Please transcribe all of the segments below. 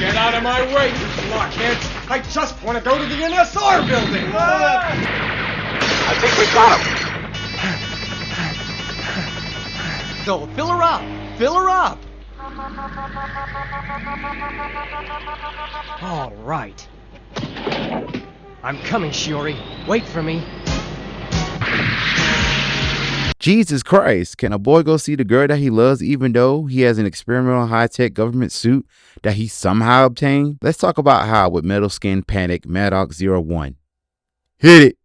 Get out of my way, you blockheads! I just want to go to the NSR building! I think we got him! So, fill her up! Fill her up! All right. I'm coming, Shiori. Wait for me. Jesus Christ, can a boy go see the girl that he loves even though he has an experimental high-tech government suit that he somehow obtained? Let's talk about how with Metal Skin Panic Madox 01. Hit it!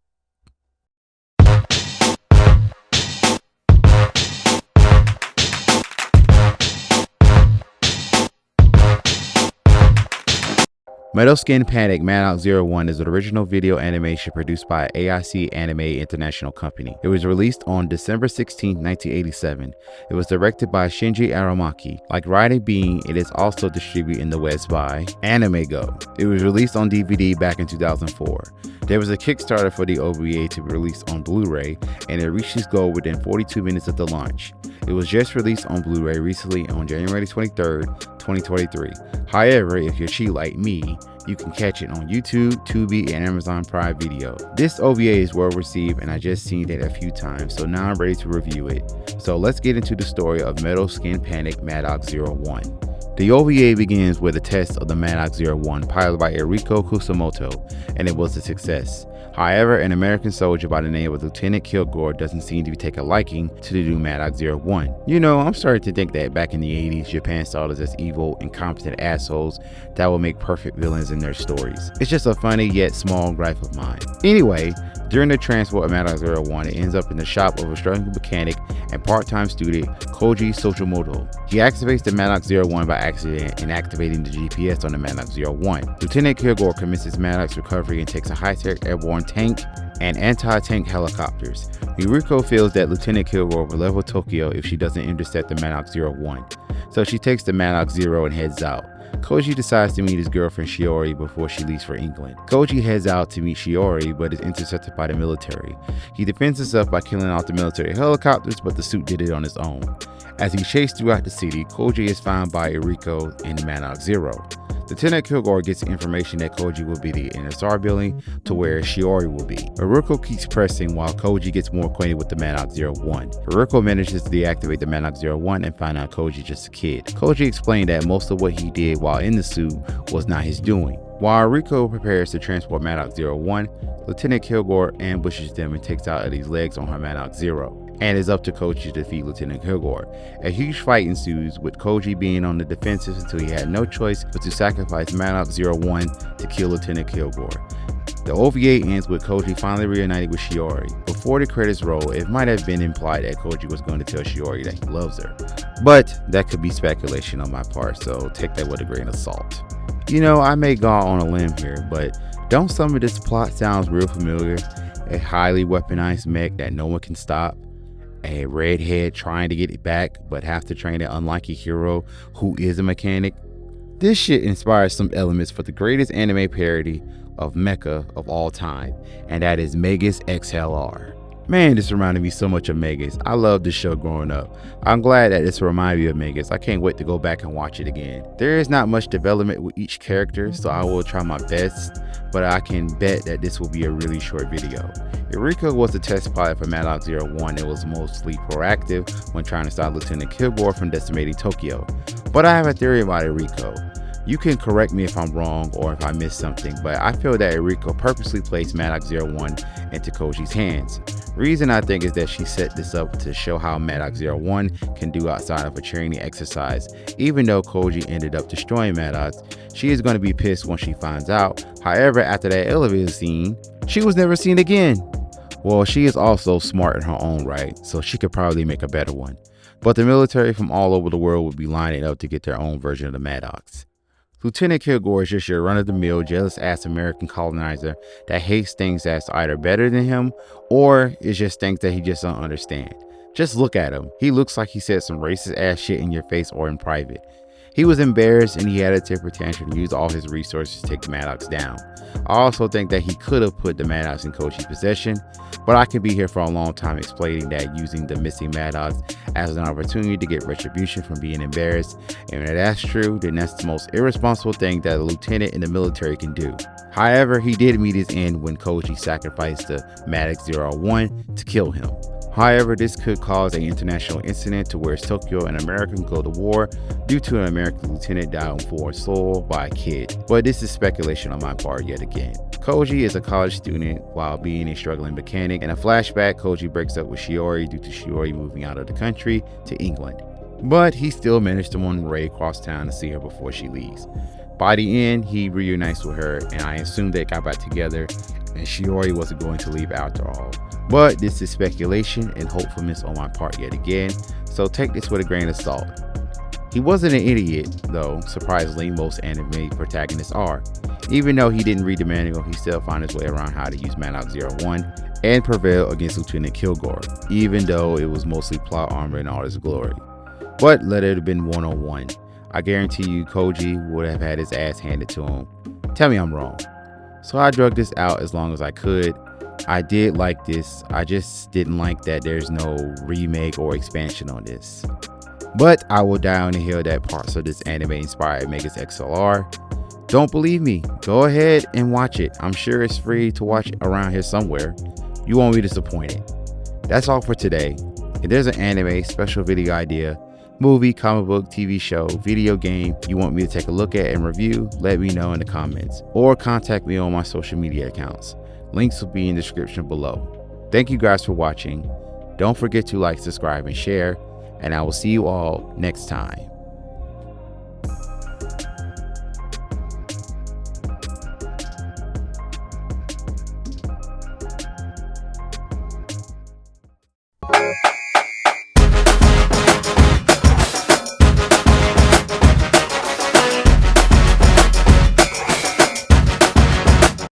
Metal Skin Panic Madox 01 is an original video animation produced by AIC Anime International Company. It was released on December 16, 1987. It was directed by Shinji Aramaki. Like Riding Bean, it is also distributed in the West by Anime Go. It was released on DVD back in 2004. There was a Kickstarter for the OVA to be released on Blu-ray, and it reached its goal within 42 minutes of the launch. It was just released on Blu-ray recently on January 23rd, 2023. However, if you're cheap like me, you can catch it on YouTube, Tubi, and Amazon Prime Video. This OVA is well received and I just seen it a few times, so now I'm ready to review it. So let's get into the story of Metal Skin Panic Madox 01. The OVA begins with a test of the Madox 01 piloted by Eriko Kusamoto, and it was a success. However, an American soldier by the name of Lieutenant Kilgore doesn't seem to take a liking to the new Madox 01. You know, I'm starting to think that back in the 80s, Japan saw us as evil, incompetent assholes that will make perfect villains in their stories. It's just a funny yet small gripe of mine. Anyway, during the transport of Madox 01, it ends up in the shop of a struggling mechanic and part-time student Koji Sochimoto. He activates the Madox 01 by accident and activating the GPS on the Madox 01. Lieutenant Kilgore commences Madox recovery and takes a high-tech airborne tank and anti-tank helicopters. Yuriko feels that Lieutenant Kilgore will level Tokyo if she doesn't intercept the Madox 01. So she takes the Madox 0 and heads out. Koji decides to meet his girlfriend Shiori before she leaves for England. Koji heads out to meet Shiori but is intercepted by the military. He defends himself by killing off the military helicopters, but the suit did it on his own. As he chased throughout the city, Koji is found by Eriko in Madox 0. Lieutenant Kilgore gets information that Koji will be the NSR building to where Shiori will be. Eriko keeps pressing while Koji gets more acquainted with the Madox 01. Eriko manages to deactivate the Madox 01 and find out Koji just a kid. Koji explained that most of what he did while in the suit was not his doing. While Eriko prepares to transport Madox 01, Lieutenant Kilgore ambushes them and takes out Eddie's legs on her Madox 0. And it's up to Koji to defeat Lieutenant Kilgore. A huge fight ensues, with Koji being on the defensive until he had no choice but to sacrifice Madox 01 to kill Lieutenant Kilgore. The OVA ends with Koji finally reunited with Shiori. Before the credits roll, it might have been implied that Koji was going to tell Shiori that he loves her. But that could be speculation on my part, so take that with a grain of salt. You know, I may go on a limb here, but don't some of this plot sounds real familiar? A highly weaponized mech that no one can stop. A redhead trying to get it back but have to train an unlucky hero who is a mechanic. This shit inspires some elements for the greatest anime parody of mecha of all time, and that is Megas XLR. Man, this reminded me so much of Megas. I loved this show growing up. I'm glad that this reminded me of Megas. I can't wait to go back and watch it again. There is not much development with each character, so I will try my best, but I can bet that this will be a really short video. Eriko was the test pilot for Madox 01 and was mostly proactive when trying to stop Lieutenant Kilgore from decimating Tokyo. But I have a theory about Eriko. You can correct me if I'm wrong or if I missed something, but I feel that Eriko purposely placed Madox 01 into Koji's hands. Reason I think is that she set this up to show how Madox 01 can do outside of a training exercise. Even though Koji ended up destroying Madox, she is going to be pissed when she finds out. However, after that elevator scene, she was never seen again. Well, she is also smart in her own right, so she could probably make a better one. But the military from all over the world would be lining up to get their own version of the Madox. Lieutenant Kilgore is just your run-of-the-mill, jealous-ass American colonizer that hates things that's either better than him or is just things that he just don't understand. Just look at him. He looks like he said some racist-ass shit in your face or in private. He was embarrassed and he had a temper tantrum to use all his resources to take Madox down. I also think that he could have put the Madox in Koji's possession, but I could be here for a long time explaining that using the missing Madox as an opportunity to get retribution from being embarrassed, and if that's true, then that's the most irresponsible thing that a lieutenant in the military can do. However, he did meet his end when Koji sacrificed the Madox 01 to kill him. However, this could cause an international incident to where Tokyo and America can go to war due to an American lieutenant died on foreign soil by a kid. But this is speculation on my part yet again. Koji is a college student while being a struggling mechanic. In a flashback, Koji breaks up with Shiori due to Shiori moving out of the country to England. But he still managed to run Ray across town to see her before she leaves. By the end, he reunites with her, and I assume they got back together and Shiori wasn't going to leave after all. But this is speculation and hopefulness on my part yet again, so take this with a grain of salt. He wasn't an idiot, though surprisingly most anime protagonists are. Even though he didn't read the manual, he still found his way around how to use Madox 01 and prevail against Lieutenant Kilgore, even though it was mostly plot armor in all its glory. But let it have been 101. I guarantee you Koji would have had his ass handed to him. Tell me I'm wrong. So I drug this out as long as I could. I did like this, I just didn't like that there's no remake or expansion on this. But I will die on the hill that parts of this anime inspired Mega's XLR. Don't believe me? Go ahead and watch it. I'm sure it's free to watch around here somewhere. You won't be disappointed. That's all for today. If there's an anime, special video idea, movie, comic book, TV show, video game you want me to take a look at and review, let me know in the comments or contact me on my social media accounts. Links will be in the description below. Thank you guys for watching. Don't forget to like, subscribe, and share, and I will see you all next time.